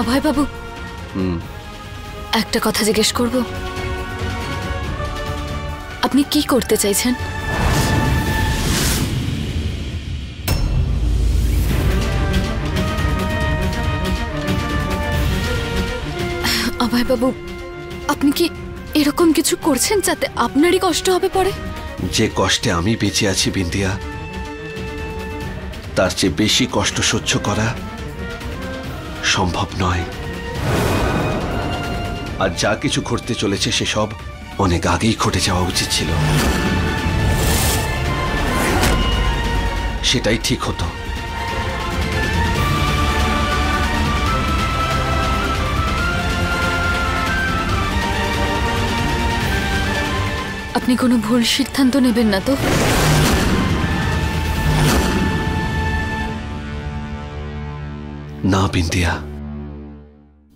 অভয় বাবু, একটা কথা জিজ্ঞেস করব? আপনি কি করতে চাইছেন? অভয় বাবু, আপনি কি এরকম কিছু করছেন যাতে আপনারই কষ্ট হবে পরে? যে কষ্টে আমি বেঁচে আছি বিন্দিয়া, তার চেয়ে বেশি কষ্ট সহ্য করা সম্ভব নয়। আর যা কিছু ঘটতে চলেছে সেসব অনেক আগেই ঘটে যাওয়া উচিত ছিল। সেটাই ঠিক হতো। আপনি কোনো ভুল সিদ্ধান্ত নেবেন না তো? না বিন্দিয়া,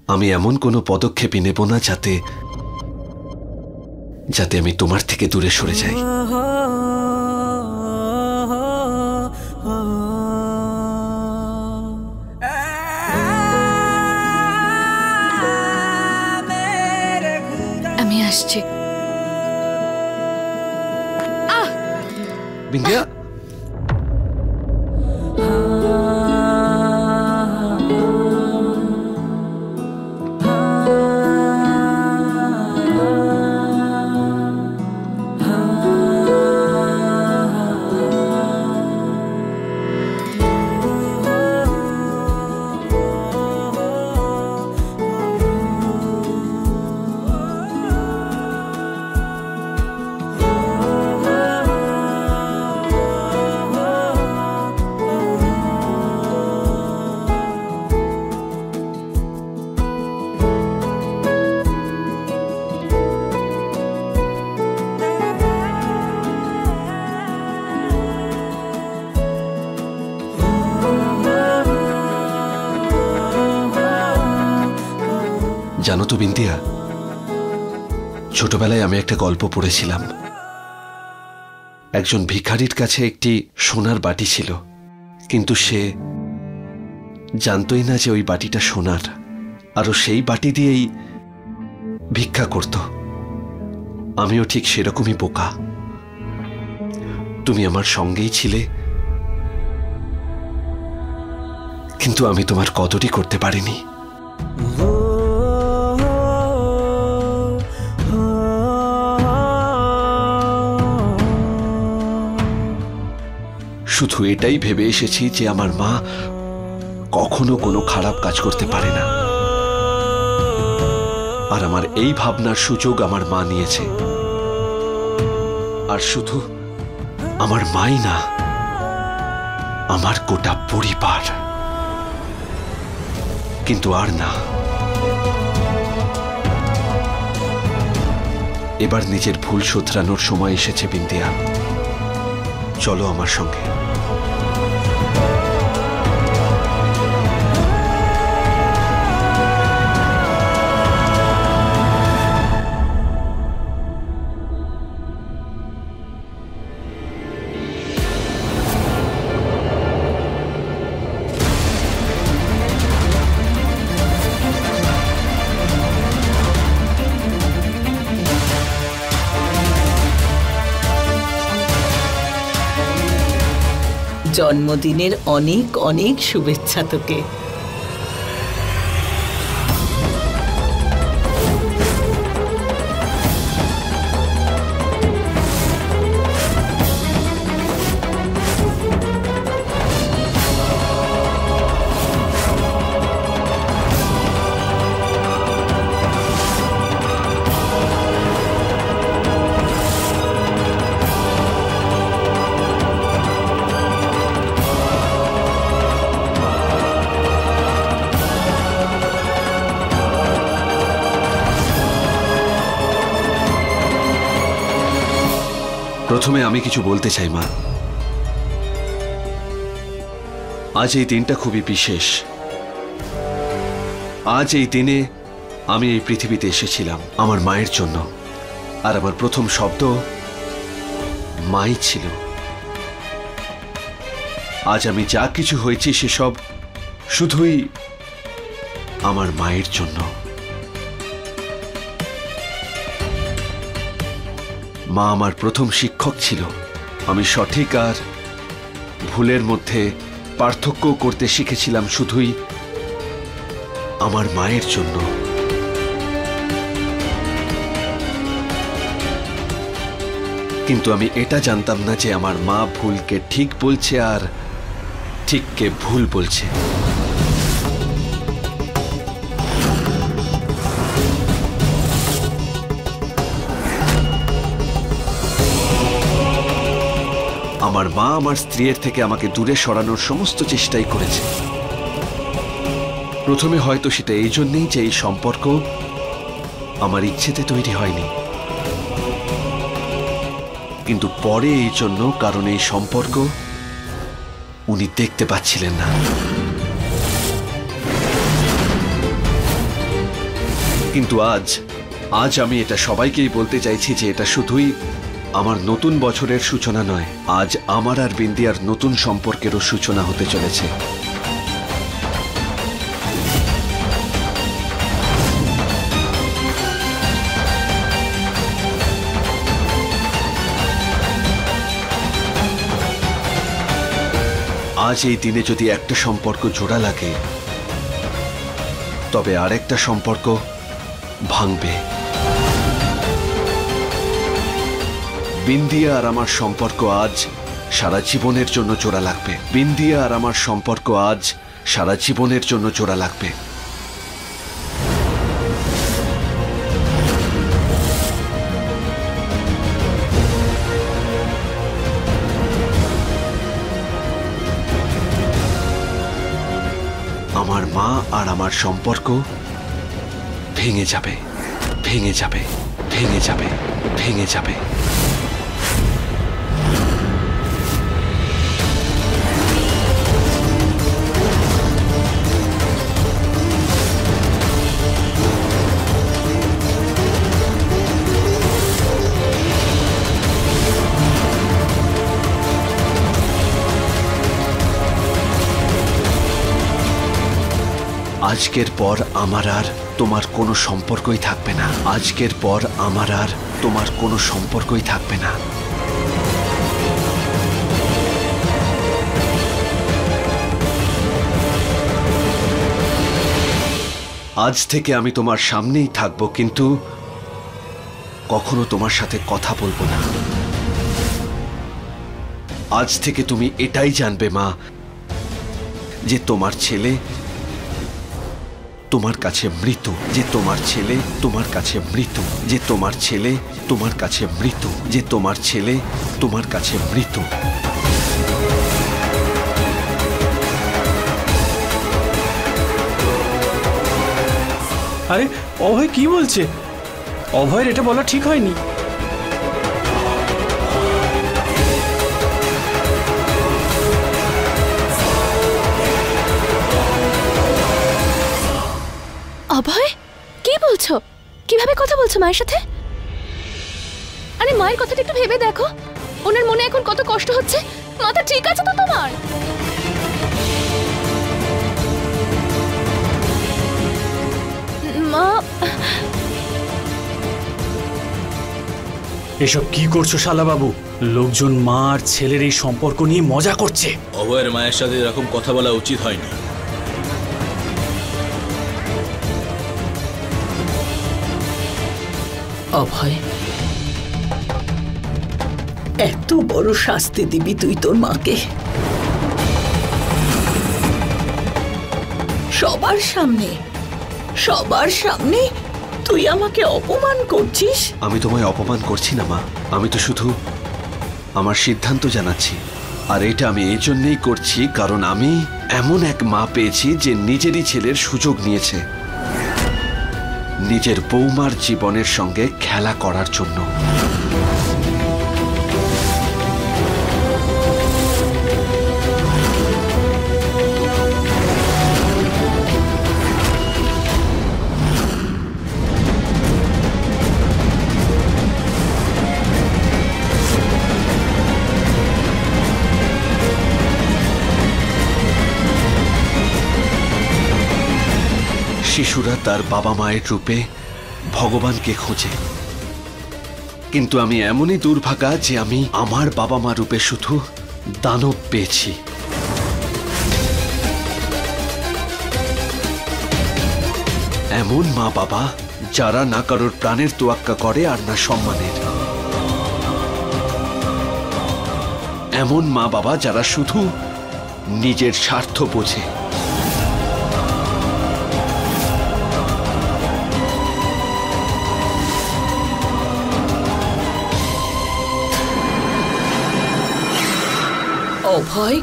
আমি এমন কোনো পদক্ষেপই নেব না যাতে আমি তোমার থেকে দূরে সরে যাই। আমি আসছি। বিন্দিয়া, জানো তো বিন্দিয়া, ছোটবেলায় আমি একটা গল্প পড়েছিলাম। একজন ভিখারির কাছে একটি সোনার বাটি ছিল, কিন্তু সে জানতই না যে ওই বাটিটা সোনার, আর সেই বাটি দিয়েই ভিক্ষা করত। আমিও ঠিক সেরকমই বোকা। তুমি আমার সঙ্গেই ছিলে, কিন্তু আমি তোমার কদরই করতে পারিনি। শুধু এটাই ভেবে এসেছি যে আমার মা কখনো কোনো খারাপ কাজ করতে পারে না, আর আমার এই ভাবনার সুযোগ আমার মা নিয়েছে। আর শুধু আমার মাই না, আমার গোটা পরিবার। কিন্তু আর না, এবার নিজের ভুল শোধরানোর সময় এসেছে বিন্দিয়া। চলো আমার সঙ্গে। জন্মদিনের অনেক অনেক শুভেচ্ছা তোকে। প্রথমে আমি কিছু বলতে চাই মা। আজ এই দিনটা খুবই বিশেষ। আজ এই দিনে আমি এই পৃথিবীতে এসেছিলাম আমার মায়ের জন্য, আর আমার প্রথম শব্দ মাই ছিল। আজ আমি যা কিছু হয়েছি সেসব শুধুই আমার মায়ের জন্য। মা আমার প্রথম শিক্ষক ছিল। আমি সঠিক আর ভুলের মধ্যে পার্থক্য করতে শিখেছিলাম শুধুই আমার মায়ের জন্য। কিন্তু আমি এটা জানতাম না যে আমার মা ভুলকে ঠিক বলছে আর ঠিককে ভুল বলছে। আমার মা আমার স্ত্রীর থেকে আমাকে দূরে সরানোর সমস্ত চেষ্টাই করেছে। প্রথমে হয়তো সেটা এই জন্যেই যে এই সম্পর্ক আমার ইচ্ছেতে তৈরি হয়নি, কিন্তু পরে এই জন্য, কারণ এই সম্পর্ক উনি দেখতে পাচ্ছিলেন না। কিন্তু আজ আমি এটা সবাইকেই বলতে চাইছি যে এটা শুধুই আমার নতুন বছরের সূচনা নয়, আজ আমার আর বিন্দিয়ার নতুন সম্পর্কেরও সূচনা হতে চলেছে। আজ এই দিনে যদি একটা সম্পর্ক জোড়া লাগে, তবে আরেকটা সম্পর্ক ভাঙবে। বিন্দিয়া আর আমার সম্পর্ক আজ সারা জীবনের জন্য জোড়া লাগবে। বিন্দিয়া আর আমার সম্পর্ক আজ সারা জীবনের জন্য জোড়া লাগবে। আমার মা আর আমার সম্পর্ক ভেঙে যাবে, ভেঙে যাবে, ভেঙে যাবে, ভেঙে যাবে। আজকের পর আমার আর তোমার কোনো সম্পর্কই থাকবে না। আজকের পর আমার আর তোমার কোনো সম্পর্কই থাকবে না। আজ থেকে আমি তোমার সামনেই থাকবো, কিন্তু কখনো তোমার সাথে কথা বলবো না। আজ থেকে তুমি এটাই জানবে মা, যে তোমার ছেলে তোমার কাছে মৃত, যে তোমার ছেলে তোমার কাছে মৃত, যে তোমার ছেলে তোমার কাছে মৃত, যে তোমার ছেলে তোমার কাছে মৃত। আরে অভয় কি বলছে? অভয়ের এটা বলা ঠিক হয়নি। অভয়, কি বলছো? কিভাবে কথা বলছো মায়ের সাথে? আরে মায়ের কথাটা একটু ভেবে দেখো, ওনার মনে এখন কত কষ্ট হচ্ছে। মাথা ঠিক আছে তো তোমার? মা, এসব কি করছো শালা বাবু? লোকজন মা আর ছেলের এই সম্পর্ক নিয়ে মজা করছে। অভয়ের মায়ের সাথে এরকম কথা বলা উচিত হয়নি। অভয়, এত বড় শাস্তি দিবি তুই তোর মাকে? সবার সামনে তুই আমাকে অপমান করছিস। আমি তোমায় অপমান করছি না মা, আমি তো শুধু আমার সিদ্ধান্ত জানাচ্ছি। আর এটা আমি এই জন্যই করছি কারণ আমি এমন এক মা পেয়েছি যে নিজেরই ছেলের সুযোগ নিয়েছে নিজের বৌমার জীবনের সঙ্গে খেলা করার জন্য। শিশুরা তার বাবা মায়ের রূপে ভগবানকে খোঁজে, কিন্তু আমি এমনই দুর্ভাগা যে আমি আমার বাবা মা রূপে শুধু দানব পেয়েছি। এমন মা বাবা যারা না কারোর প্রাণের তোয়াক্কা করে আর না সম্মানের। এমন মা বাবা যারা শুধু নিজের স্বার্থ বোঝে। অভয়,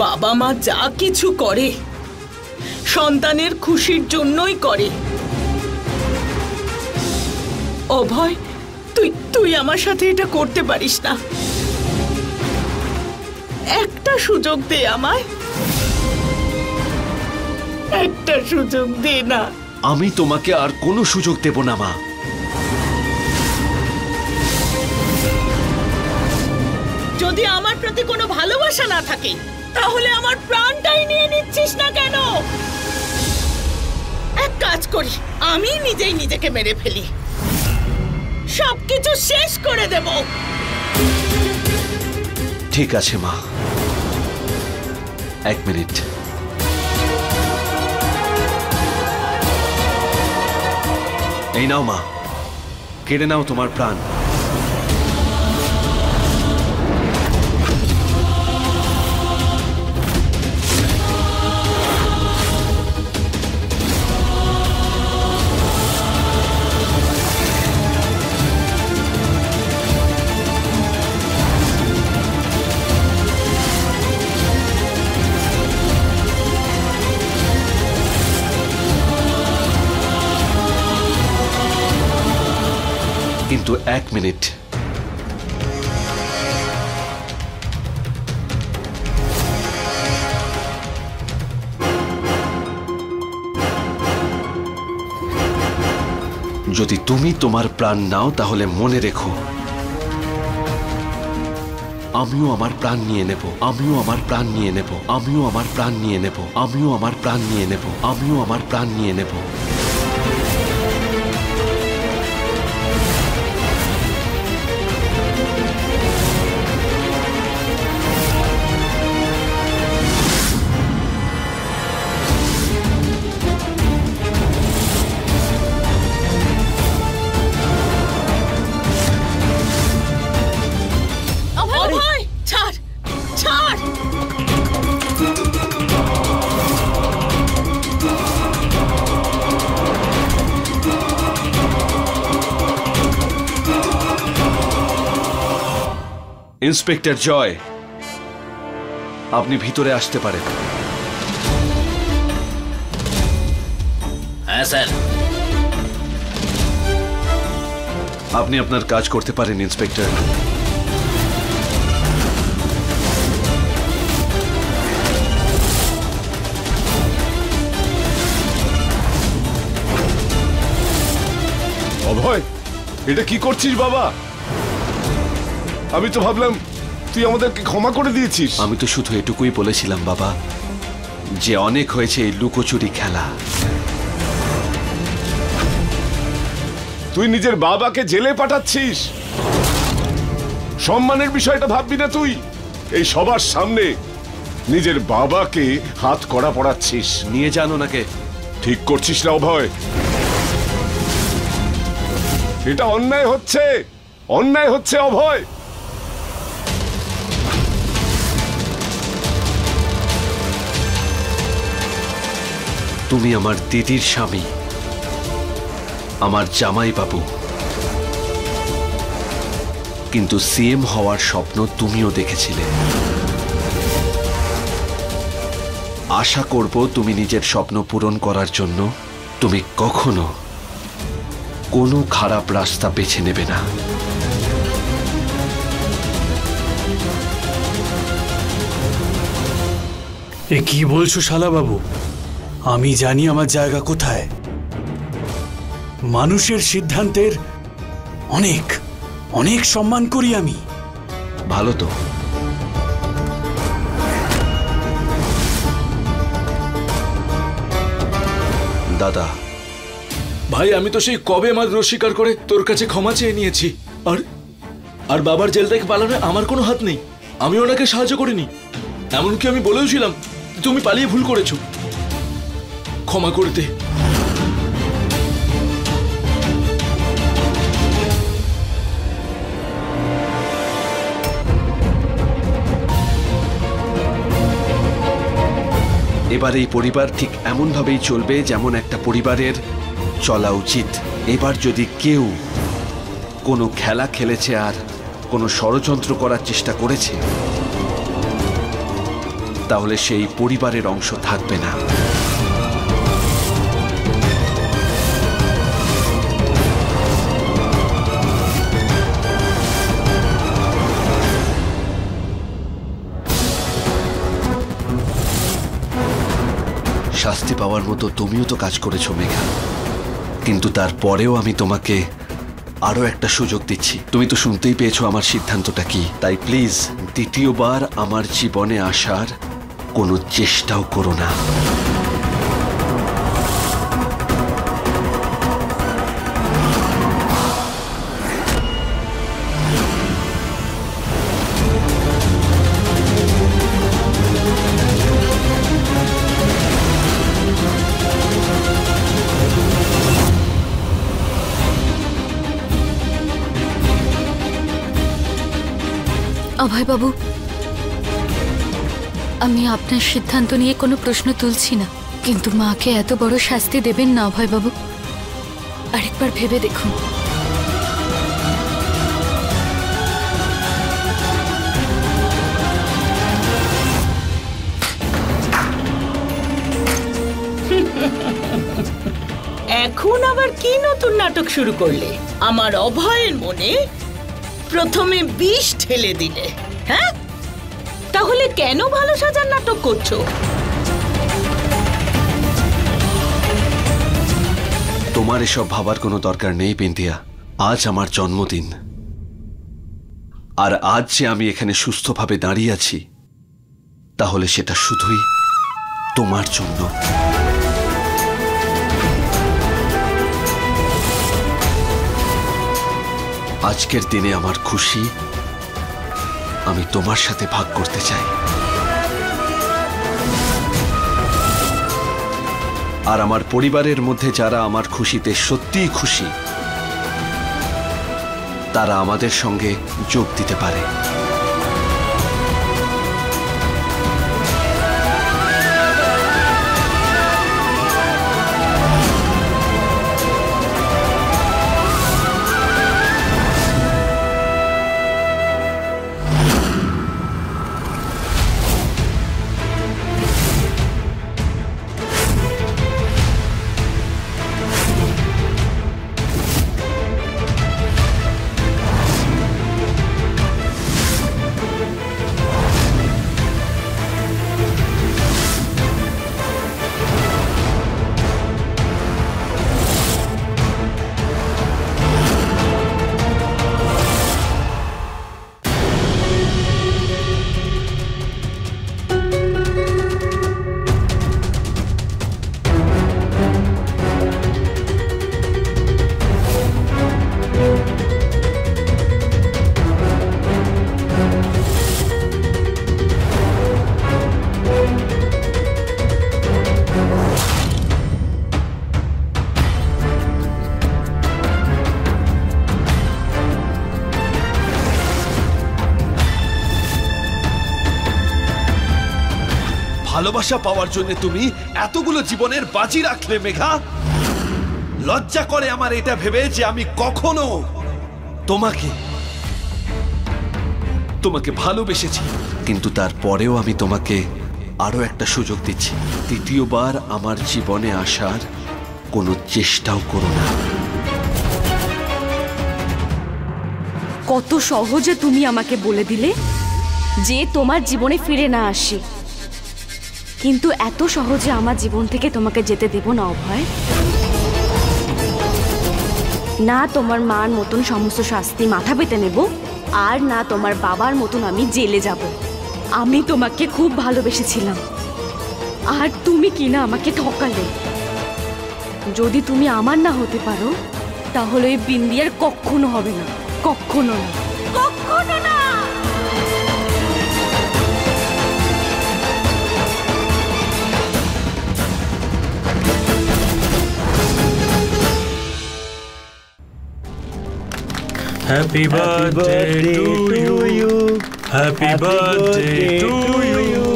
বাবা মা যা কিছু করে সন্তানের খুশির জন্যই করে। অভয়, তুই আমার সাথে এটা করতে পারিস না। একটা সুযোগ দে আমায়, একটা সুযোগ দে না। আমি তোমাকে আর কোনো সুযোগ দেব না মা। যদি আমার প্রতি কোনো ভালোবাসা না থাকে তাহলে আমার প্রাণটাই নিয়ে নিচ্ছিস না কেন? এক কাজ করি, আমি নিজেই নিজেকে মেরে ফেলি, সবকিছু শেষ করে দেব। ঠিক আছে মা, 1 মিনিট। এই নাও মা, কেড়ে নাও তোমার প্রাণ। কিন্তু 1 মিনিট। যদি তুমি তোমার প্রাণ নাও তাহলে মনে রেখো আমিও আমার প্রাণ নিয়ে নেব, আমিও আমার প্রাণ নিয়ে নেব, আমিও আমার প্রাণ নিয়ে নেব, আমিও আমার প্রাণ নিয়ে নেব, আমিও আমার প্রাণ নিয়ে নেব। অভয়, ছাড় ছাড়। ইন্সপেক্টর জয়, আপনি ভিতরে আসতে পারেন। হ্যাঁ স্যার। আপনি আপনার কাজ করতে পারেন ইন্সপেক্টর। অভয়, এটা কি করছিস বাবা? আমি তো ভাবলাম তুই আমাদেরকে ক্ষমা করে দিয়েছিস। আমি তো শুধু এটুকুই বলেছিলাম বাবা, যে অনেক হয়েছে এই লুকোচুরি খেলা। তুই নিজের বাবাকে জেলে পাঠাচ্ছিস, সম্মানের বিষয়টা ভাববি না তুই? এই সবার সামনে নিজের বাবাকে হাত কড়া পড়াচ্ছিস। নিয়ে যান ওনাকে। ঠিক করছিস না অভয়, এটা অন্যায় হচ্ছে, অন্যায় হচ্ছে অভয়। তুমি আমার দিদির স্বামী, আমার জামাই বাবু, কিন্তু সিএম হওয়ার স্বপ্ন তুমিও দেখেছিলে। আশা করব তুমি নিজের স্বপ্ন পূরণ করার জন্য তুমি কখনো কোনো খারাপ রাস্তা বেছে নেবে না। এ কি বলছো শালা বাবু? আমি জানি আমার জায়গা কোথায়। মানুষের সিদ্ধান্তের অনেক অনেক সম্মান করি আমি। ভালো তো, দাদা, ভাই আমি তো সেই কবে আমার দোষ স্বীকার করে তোর কাছে ক্ষমা চেয়ে নিয়েছি। আর আর বাবার জেল থেকে পালানো আমার কোনো হাত নেই। আমি ওনাকে সাহায্য করিনি, এমনকি আমি বলেও ছিলাম তুমি পালিয়ে ভুল করেছো, ক্ষমা করে দে। এবার এই পরিবার ঠিক এমনভাবেই চলবে যেমন একটা পরিবারের চলা উচিত। এবার যদি কেউ কোনো খেলা খেলেছে আর কোনো ষড়যন্ত্র করার চেষ্টা করেছে, তাহলে সেই পরিবারের অংশ থাকবে না। শাস্তি পাওয়ার মতো তুমিও তো কাজ করেছো মেঘা, কিন্তু তারপরেও আমি তোমাকে আরো একটা সুযোগ দিচ্ছি। তুমি তো শুনতেই পেয়েছো আমার সিদ্ধান্তটা কি। তাই প্লিজ দ্বিতীয়বার আমার জীবনে আসার কোনো চেষ্টাও করো না। অভয় বাবু, আমি আপনার সিদ্ধান্ত নিয়ে কোনো প্রশ্ন তুলছি না, কিন্তু মাকে এত বড় শাস্তি দেবেন না অভয় বাবু। আরেকবার ভেবে দেখুন। এখন আবার কি নতুন নাটক শুরু করলে? আমার অভয়ের মনে প্রথমে বিষ ঢেলে দিলে, হ্যাঁ? তাহলে কেন ভালো সাজার নাটক করছো? তোমার এসব ভাবার কোনো দরকার নেই বিন্দিয়া। আজ আমার জন্মদিন, আর আজ যে আমি এখানে সুস্থভাবে দাঁড়িয়ে আছি, তাহলে সেটা শুধুই তোমার জন্য। আজকের দিনে আমার খুশি আমি তোমার সাথে ভাগ করতে চাই। আর আমার পরিবারের মধ্যে যারা আমার খুশিতে সত্যিই খুশি, তারা আমাদের সঙ্গে যোগ দিতে পারে। ভালোবাসা পাওয়ার জন্য তুমি এতগুলো জীবনের বাজি রাখলে মেঘা। লজ্জা করে আমার এটা ভেবে যে আমি কখনো তোমাকে ভালোবেসেছি, কিন্তু তারপরেও আমি তোমাকে আরো একটা সুযোগ দিচ্ছি। তৃতীয়বার আমার জীবনে আসার কোনো চেষ্টাও করো না। কত সহজে তুমি আমাকে বলে দিলে যে তোমার জীবনে ফিরে না আসি, কিন্তু এত সহজে আমার জীবন থেকে তোমাকে যেতে দেব না অভয়। না তোমার মার মতন সমস্ত শাস্তি মাথা পেতে নেব, আর না তোমার বাবার মতন আমি জেলে যাব। আমি তোমাকে খুব ভালোবেসেছিলাম, আর তুমি কিনা আমাকে ঠকালে। যদি তুমি আমার না হতে পারো তাহলে এই বিন্দি আর কখনো হবে না, কখনো না, কখনো না। Happy birthday to you, happy birthday to you.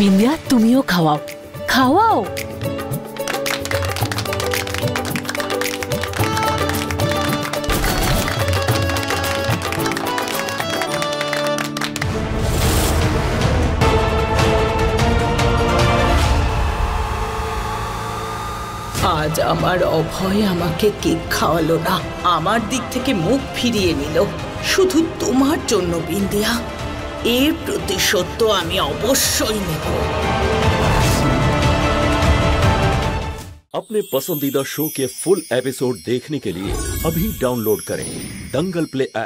Bindiya, তুমিও খাওয়াও, খাওয়াও। আজ আমার অভয় আমাকে কেক খাওয়ালো না, আমার দিক থেকে মুখ ফিরিয়ে নিল শুধু তোমার জন্য বিন্দিয়া। এর প্রতিশোধ তো আমি অবশ্যই নেব। अपने पसंदीदा शो के फुल एपिसोड देखने के लिए अभी डाउनलोड करें दंगल प्ले ऐप।